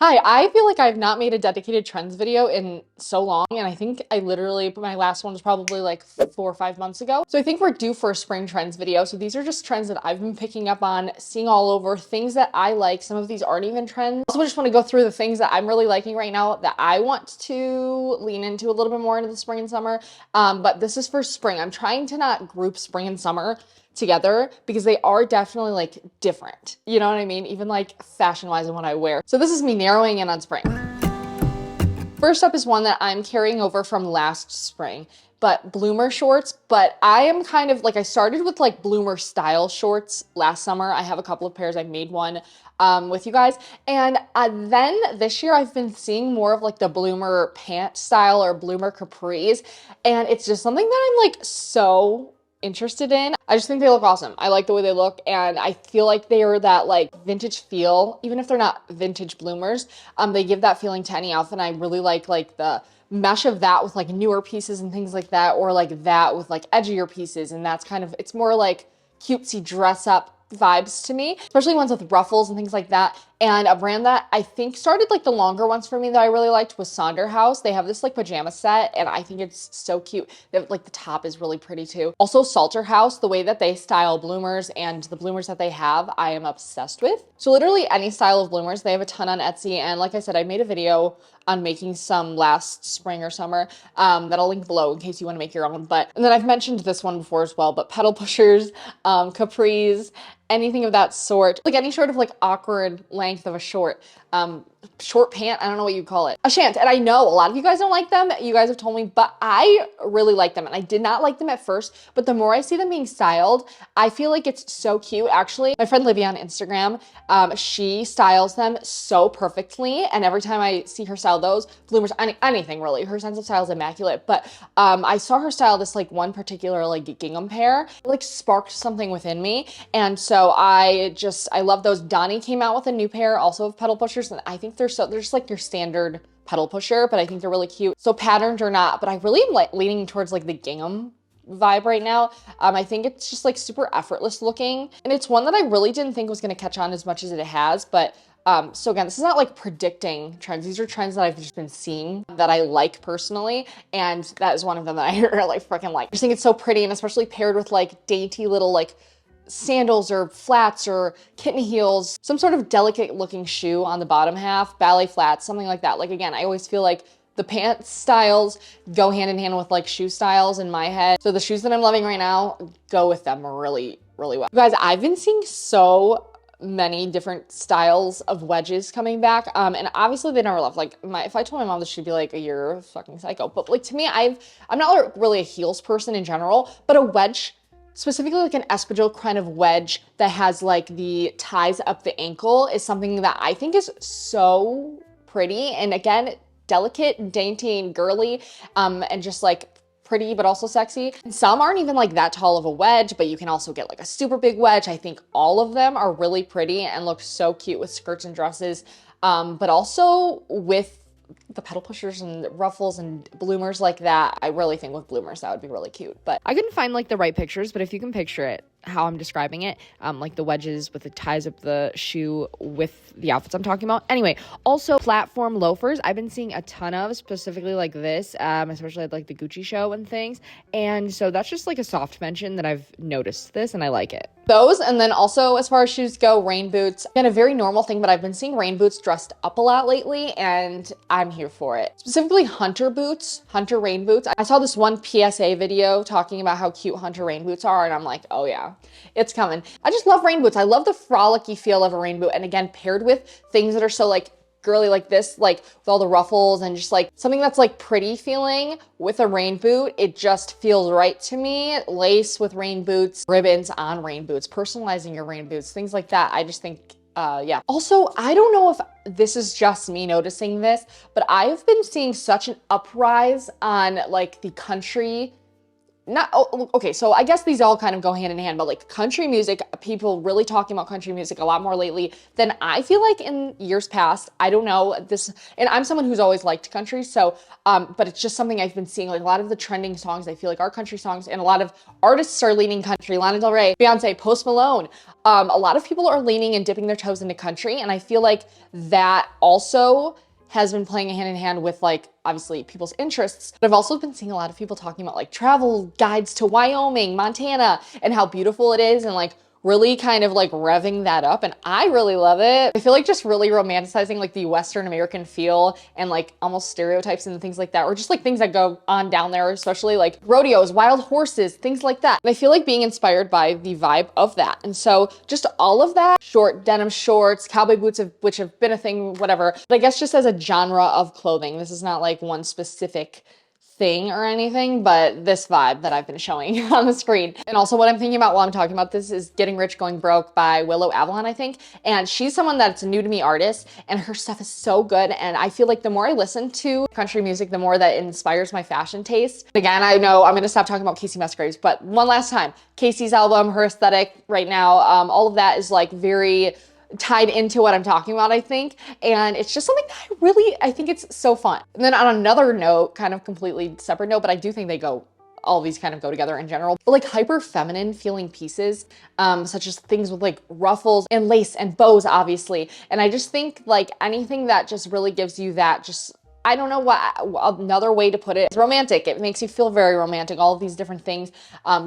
Hi, I feel like I've not made a dedicated trends video in so long, and I think I literally, my last one was probably like 4 or 5 months ago. So I think we're due for a spring trends video. So these are just trends that I've been picking up on, seeing all over, things that I like. Some of these aren't even trends. I also just want to go through the things that I'm really liking right now that I want to lean into a little bit more into the spring and summer. But this is for spring. I'm trying to not group spring and summer together because they are definitely like different. You know what I mean? Even like fashion wise and what I wear. So this is me narrowing in on spring. First up is one that I'm carrying over from last spring, but bloomer shorts. But I am kind of like, I started with like bloomer style shorts last summer. I have a couple of pairs. I made one with you guys. And then this year I've been seeing more of like the bloomer pant style or bloomer capris. And it's just something that I'm like so interested in. I just think they look awesome. I like the way they look, and I feel like they are that like vintage feel, even if they're not vintage bloomers. They give that feeling to any outfit. And I really like the mesh of that with like newer pieces and things like that, or like that with like edgier pieces. And that's kind of, it's more like cutesy dress up vibes to me, especially ones with ruffles and things like that. And a brand that I think started like the longer ones for me that I really liked was Sonder House. They have this like pajama set and I think it's so cute. They have, like the top is really pretty too. Also Salter House, the way that they style bloomers and the bloomers that they have, I am obsessed with. So literally any style of bloomers, they have a ton on Etsy. And like I said, I made a video on making some last spring or summer that I'll link below in case you want to make your own. But, and then I've mentioned this one before as well, but pedal pushers, capris, anything of that sort, like any sort of like awkward length of a short pant, I don't know what you call it, a shant. And I know a lot of you guys don't like them, you guys have told me, but I really like them. And I did not like them at first, but the more I see them being styled, I feel like it's so cute. Actually, my friend Livy on Instagram, she styles them so perfectly, and every time I see her style those bloomers, anything really, her sense of style is immaculate. But I saw her style this like one particular like gingham pair, it, like sparked something within me. And so I love those. Donnie came out with a new pair also of pedal pushers, and I think they're just like your standard pedal pusher, but I think they're really cute. So patterned or not, but I really am like leaning towards like the gingham vibe right now. I think it's just like super effortless looking, and it's one that I really didn't think was going to catch on as much as it has. But so again, this is not like predicting trends. These are trends that I've just been seeing that I like personally, and that is one of them that I really freaking like. I just think it's so pretty, and especially paired with like dainty little like sandals or flats or kitten heels, some sort of delicate looking shoe on the bottom half, ballet flats, something like that. Like again, I always feel like the pant styles go hand in hand with like shoe styles in my head. So the shoes that I'm loving right now go with them really, really well. You guys, I've been seeing so many different styles of wedges coming back. And obviously they never left. Like if I told my mom this, she'd be like, you're a fucking psycho. But like to me, I'm not really a heels person in general, but a wedge, specifically like an espadrille kind of wedge that has like the ties up the ankle, is something that I think is so pretty. And again, delicate, dainty, and girly, and just like pretty, but also sexy. And some aren't even like that tall of a wedge, but you can also get like a super big wedge. I think all of them are really pretty and look so cute with skirts and dresses, but also with the pedal pushers and ruffles and bloomers like that. I really think with bloomers that would be really cute. But I couldn't find like the right pictures, but if you can picture it how I'm describing it, like the wedges with the ties up the shoe with the outfits I'm talking about. Anyway, also platform loafers I've been seeing a ton of, specifically like this, especially at like the Gucci show and things. And so that's just like a soft mention that I've noticed this and I like it. Those, and then also as far as shoes go, rain boots. Again, a very normal thing, but I've been seeing rain boots dressed up a lot lately, and I'm here for it. Specifically hunter boots, hunter rain boots. I saw this one PSA video talking about how cute hunter rain boots are, and I'm like, oh yeah, it's coming. I just love rain boots. I love the frolicky feel of a rain boot, and again, paired with things that are so like girly like this, like with all the ruffles and just like something that's like pretty feeling with a rain boot, it just feels right to me. Lace with rain boots, ribbons on rain boots, personalizing your rain boots, things like that. I just think yeah. Also, I don't know if this is just me noticing this, but I've been seeing such an uprise on like the country not, oh, okay, so I guess these all kind of go hand in hand, but like country music, people really talking about country music a lot more lately than I feel like in years past. I don't know this, and I'm someone who's always liked country, so, but it's just something I've been seeing, like a lot of the trending songs, I feel like are country songs, and a lot of artists are leaning country. Lana Del Rey, Beyonce, Post Malone. A lot of people are leaning and dipping their toes into country, and I feel like that also has been playing hand in hand with like obviously people's interests. But I've also been seeing a lot of people talking about like travel guides to Wyoming, Montana, and how beautiful it is, and like really kind of like revving that up, and I really love it. I feel like just really romanticizing like the Western American feel and like almost stereotypes and things like that, or just like things that go on down there, especially like rodeos, wild horses, things like that. And I feel like being inspired by the vibe of that. And so just all of that, short denim shorts, cowboy boots, which have been a thing, whatever. But I guess just as a genre of clothing, this is not like one specific thing or anything, but this vibe that I've been showing on the screen. And also what I'm thinking about while I'm talking about this is Getting Rich Going Broke by Willow Avalon, I think. And she's someone that's a new to me artist, and her stuff is so good. And I feel like the more I listen to country music, the more that it inspires my fashion taste. Again, I know I'm gonna stop talking about Casey Musgraves, but one last time, Casey's album, her aesthetic right now, all of that is like very tied into what I'm talking about, I think. And it's just something that I think it's so fun. And then on another note, kind of completely separate note, but I do think all these kind of go together in general, but like hyper feminine feeling pieces, such as things with like ruffles and lace and bows, obviously. And I just think like anything that just really gives you that just, I don't know what another way to put it. It's romantic. It makes you feel very romantic. All of these different things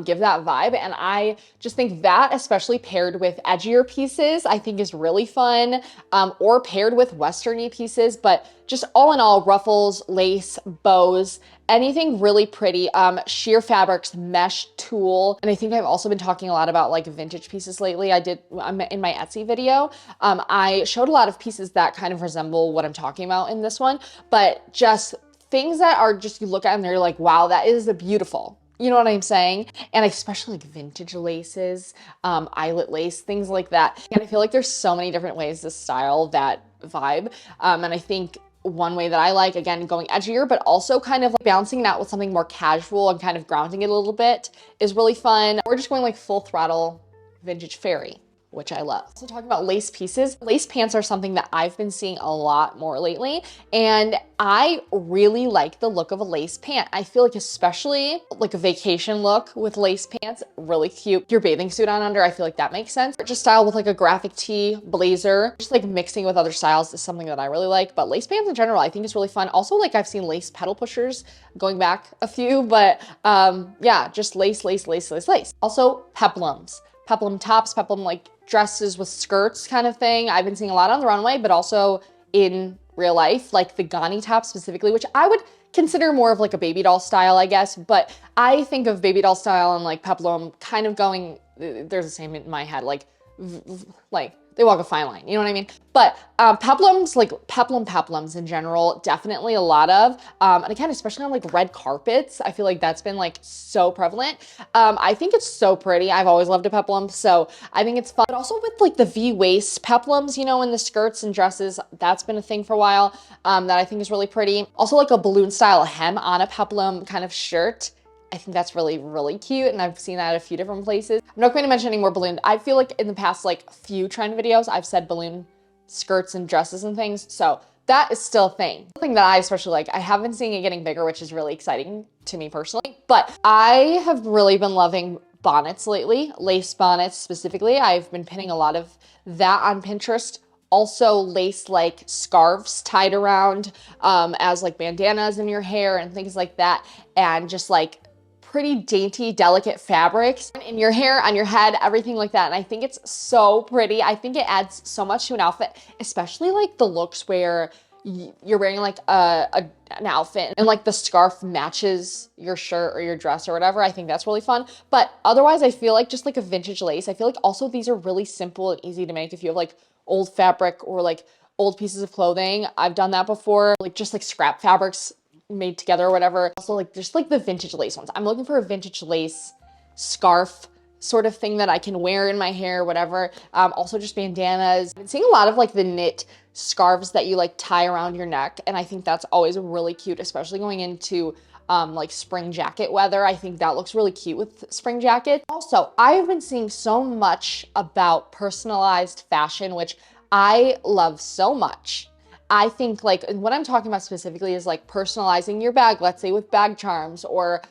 give that vibe. And I just think that, especially paired with edgier pieces, I think is really fun, or paired with Western-y pieces. But just all in all, ruffles, lace, bows, anything really pretty, sheer fabrics, mesh, tulle. And I think I've also been talking a lot about like vintage pieces lately. In my Etsy video, I showed a lot of pieces that kind of resemble what I'm talking about in this one, but just things that are just, you look at and they're like, wow, that is beautiful. You know what I'm saying? And especially like vintage laces, eyelet lace, things like that. And I feel like there's so many different ways to style that vibe. And I think one way that I like, again, going edgier, but also kind of like balancing it out with something more casual and kind of grounding it a little bit is really fun. We're just going like full throttle vintage fairy, which I love. So talking about lace pieces, lace pants are something that I've been seeing a lot more lately. And I really like the look of a lace pant. I feel like especially like a vacation look with lace pants, really cute. Your bathing suit on under, I feel like that makes sense. Just style with like a graphic tee, blazer, just like mixing with other styles is something that I really like. But lace pants in general, I think is really fun. Also, like I've seen lace pedal pushers, going back a few, but yeah, just lace, lace, lace, lace, lace. Also peplums. Peplum tops, peplum like dresses with skirts kind of thing. I've been seeing a lot on the runway, but also in real life, like the Ghani top specifically, which I would consider more of like a baby doll style, I guess. But I think of baby doll style and like peplum kind of going, there's the same in my head, like they walk a fine line, you know what I mean? But peplums, like peplums in general, definitely a lot of, and again, especially on like red carpets, I feel like that's been like so prevalent. I think it's so pretty. I've always loved a peplum, so I think it's fun. But also with like the V-waist peplums, you know, in the skirts and dresses, that's been a thing for a while, that I think is really pretty. Also like a balloon style hem on a peplum kind of shirt. I think that's really, really cute, and I've seen that at a few different places. I'm not going to mention any more balloon. I feel like in the past like few trend videos, I've said balloon skirts and dresses and things, so that is still a thing. Something that I especially like. I have been seeing it getting bigger, which is really exciting to me personally, but I have really been loving bonnets lately, lace bonnets specifically. I've been pinning a lot of that on Pinterest. Also lace like scarves tied around as like bandanas in your hair and things like that, and just like pretty dainty, delicate fabrics in your hair, on your head, everything like that. And I think it's so pretty. I think it adds so much to an outfit, especially like the looks where you're wearing like an outfit and like the scarf matches your shirt or your dress or whatever. I think that's really fun. But otherwise, I feel like just like a vintage lace. I feel like also these are really simple and easy to make if you have like old fabric or like old pieces of clothing. I've done that before, like just like scrap fabrics made together or whatever. Also like just like the vintage lace ones. I'm looking for a vintage lace scarf sort of thing that I can wear in my hair, whatever. Also just bandanas. I've been seeing a lot of like the knit scarves that you like tie around your neck, and I think that's always really cute, especially going into like spring jacket weather. I think that looks really cute with spring jacket. Also, I've been seeing so much about personalized fashion, which I love so much. I think like what I'm talking about specifically is like personalizing your bag, let's say with bag charms or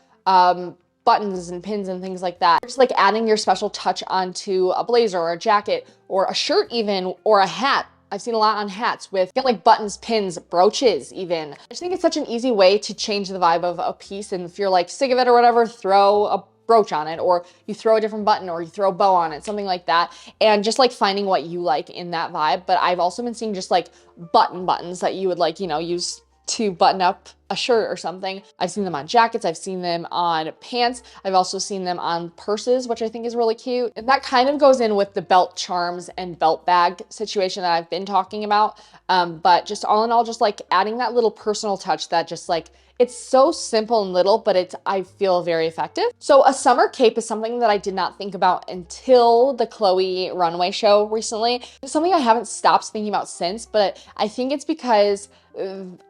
buttons and pins and things like that. Just like adding your special touch onto a blazer or a jacket or a shirt even, or a hat. I've seen a lot on hats with like buttons, pins, brooches even. I just think it's such an easy way to change the vibe of a piece, and if you're like sick of it or whatever, throw a brooch on it, or you throw a different button, or you throw a bow on it, something like that, and just like finding what you like in that vibe. But I've also been seeing just like buttons that you would like, you know, use to button up a shirt or something. I've seen them on jackets, I've seen them on pants, I've also seen them on purses, which I think is really cute. And that kind of goes in with the belt charms and belt bag situation that I've been talking about. But just all in all, just like adding that little personal touch that just like, it's so simple and little, but it's, I feel, very effective. So a summer cape is something that I did not think about until the Chloe runway show recently. It's something I haven't stopped thinking about since, but I think it's because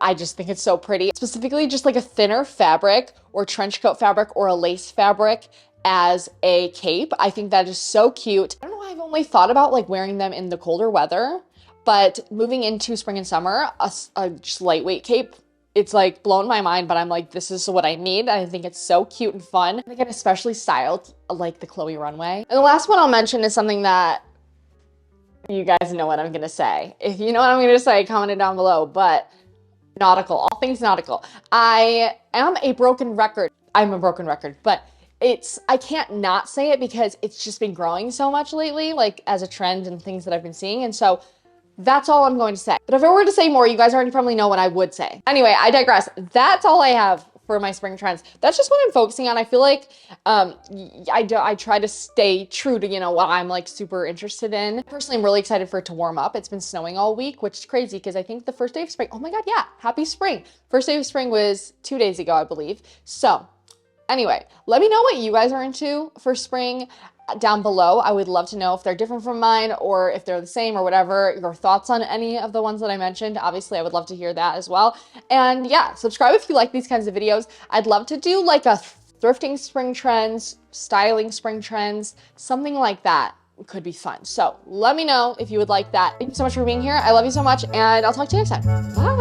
I just think it's so pretty. Specifically just like a thinner fabric or trench coat fabric or a lace fabric as a cape. I think that is so cute. I don't know why I've only thought about like wearing them in the colder weather, but moving into spring and summer, a just lightweight cape, it's like blown my mind, but I'm like, this is what I need. I think it's so cute and fun. And again, especially styled like the Chloe runway. And the last one I'll mention is something that you guys know what I'm gonna say. If you know what I'm gonna say, comment it down below, but nautical, all things nautical. I am a broken record. I'm a broken record, but I can't not say it because it's just been growing so much lately, like as a trend and things that I've been seeing. And so that's all I'm going to say. But if I were to say more, you guys already probably know what I would say. Anyway, I digress. That's all I have for my spring trends. That's just what I'm focusing on. I feel like I try to stay true to, you know, what I'm like super interested in. Personally, I'm really excited for it to warm up. It's been snowing all week, which is crazy because I think the first day of spring, oh my God, yeah, happy spring. First day of spring was 2 days ago, I believe. So anyway, let me know what you guys are into for spring down below. I would love to know if they're different from mine or if they're the same or whatever, your thoughts on any of the ones that I mentioned. Obviously, I would love to hear that as well. And yeah, subscribe if you like these kinds of videos. I'd love to do like a thrifting spring trends, styling spring trends, something like that could be fun. So let me know if you would like that. Thank you so much for being here. I love you so much, and I'll talk to you next time. Bye.